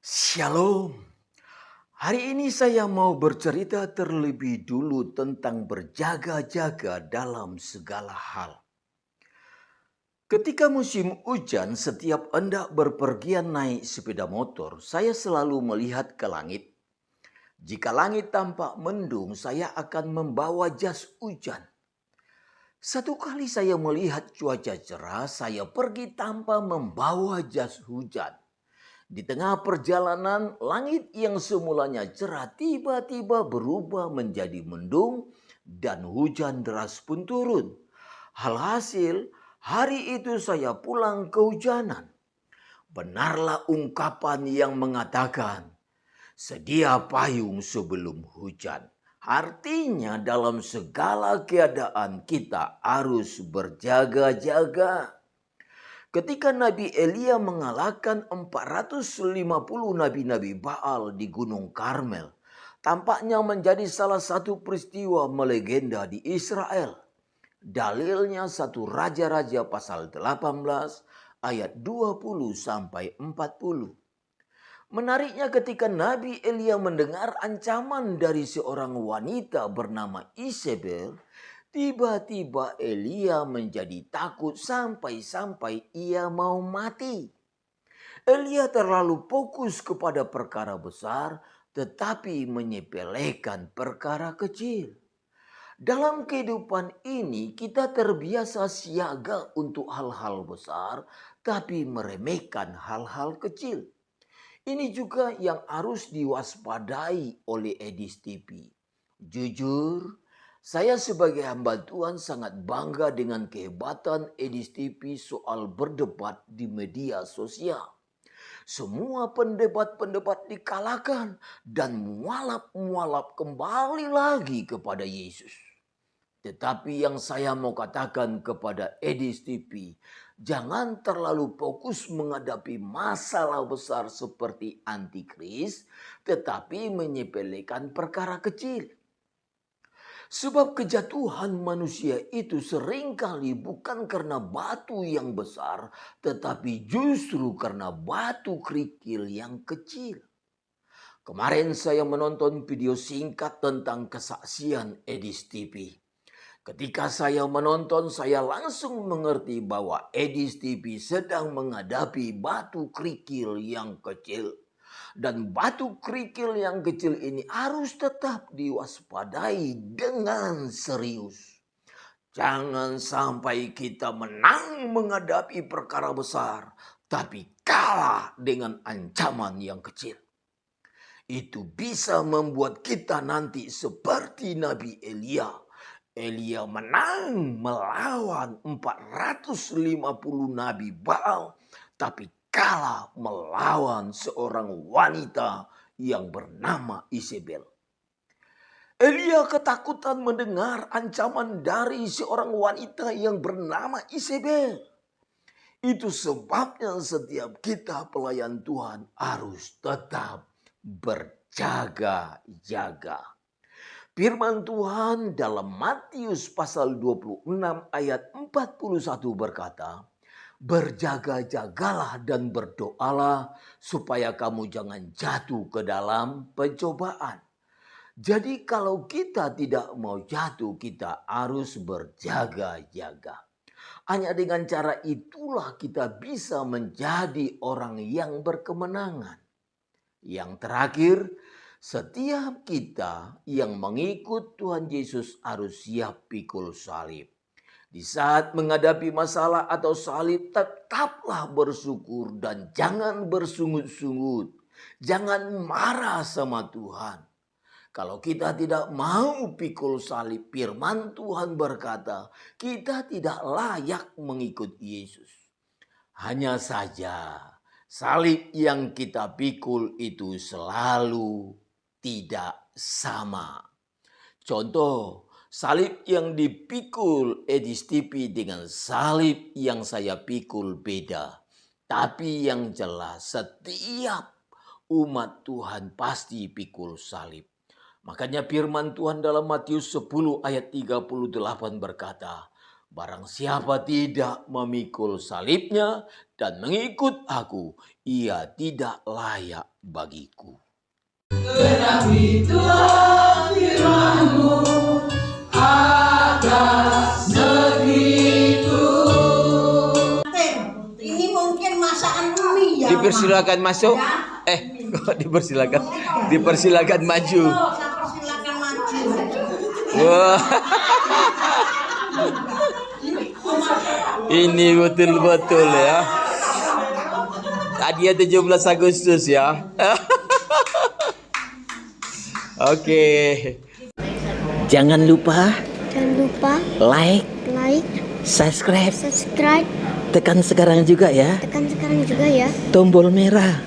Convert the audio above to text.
Shalom. Hari ini saya mau bercerita terlebih dulu tentang berjaga-jaga dalam segala hal. Ketika musim hujan, setiap hendak berpergian naik sepeda motor, saya selalu melihat ke langit. Jika langit tampak mendung, saya akan membawa jas hujan. Satu kali saya melihat cuaca cerah, saya pergi tanpa membawa jas hujan. Di tengah perjalanan, langit yang semulanya cerah tiba-tiba berubah menjadi mendung dan hujan deras pun turun. Alhasil, hari itu saya pulang kehujanan. Benarlah ungkapan yang mengatakan, sedia payung sebelum hujan. Artinya dalam segala keadaan kita harus berjaga-jaga. Ketika Nabi Elia mengalahkan 450 nabi-nabi Baal di Gunung Karmel, tampaknya menjadi salah satu peristiwa melegenda di Israel. Dalilnya 1 Raja-Raja pasal 18 ayat 20 sampai 40. Menariknya ketika Nabi Elia mendengar ancaman dari seorang wanita bernama Isabel, tiba-tiba Elia menjadi takut sampai-sampai ia mau mati. Elia terlalu fokus kepada perkara besar tetapi menyepelekan perkara kecil. Dalam kehidupan ini kita terbiasa siaga untuk hal-hal besar tapi meremehkan hal-hal kecil. Ini juga yang harus diwaspadai oleh Edis TV. Jujur, saya sebagai hamba Tuhan sangat bangga dengan kehebatan Edis TV soal berdebat di media sosial. Semua pendebat-pendebat dikalahkan dan mualaf-mualaf kembali lagi kepada Yesus. Tetapi yang saya mau katakan kepada Edis TV, jangan terlalu fokus menghadapi masalah besar seperti antikris, tetapi menyepelekan perkara kecil. Sebab kejatuhan manusia itu seringkali bukan karena batu yang besar, tetapi justru karena batu kerikil yang kecil. Kemarin saya menonton video singkat tentang kesaksian Edis TV. Ketika saya menonton, saya langsung mengerti bahwa Edis TV sedang menghadapi batu kerikil yang kecil. Dan batu kerikil yang kecil ini harus tetap diwaspadai dengan serius. Jangan sampai kita menang menghadapi perkara besar, tapi kalah dengan ancaman yang kecil. Itu bisa membuat kita nanti seperti Nabi Elia. Elia menang melawan 450 nabi Baal, tapi kalah melawan seorang wanita yang bernama Isabel. Elia ketakutan mendengar ancaman dari seorang wanita yang bernama Isabel. Itu sebabnya setiap kita pelayan Tuhan harus tetap berjaga-jaga. Firman Tuhan dalam Matius pasal 26 ayat 41 berkata, berjaga-jagalah dan berdoalah supaya kamu jangan jatuh ke dalam pencobaan. Jadi kalau kita tidak mau jatuh, kita harus berjaga-jaga. Hanya dengan cara itulah kita bisa menjadi orang yang berkemenangan. Yang terakhir, setiap kita yang mengikut Tuhan Yesus harus siap pikul salib. Di saat menghadapi masalah atau salib, tetaplah bersyukur dan jangan bersungut-sungut. Jangan marah sama Tuhan. Kalau kita tidak mau pikul salib, firman Tuhan berkata, kita tidak layak mengikut Yesus. Hanya saja salib yang kita pikul itu selalu tidak sama. Contoh, salib yang dipikul Edis TV dengan salib yang saya pikul beda. Tapi yang jelas setiap umat Tuhan pasti pikul salib. Makanya firman Tuhan dalam Matius 10 ayat 38 berkata, Barang siapa tidak memikul salibnya dan mengikut aku, ia tidak layak bagiku. Tetapi Tuhan firman-Mu atas negeriku. Ini mungkin masakan mie ya. Dipersilakan masuk. Kok dipersilakan? Dipersilakan maju. Silakan maju. Wah. Ini betul-betul ya. Hadiah 17 Agustus ya. Oke. Jangan lupa like, subscribe, tekan sekarang juga ya. tombol merah.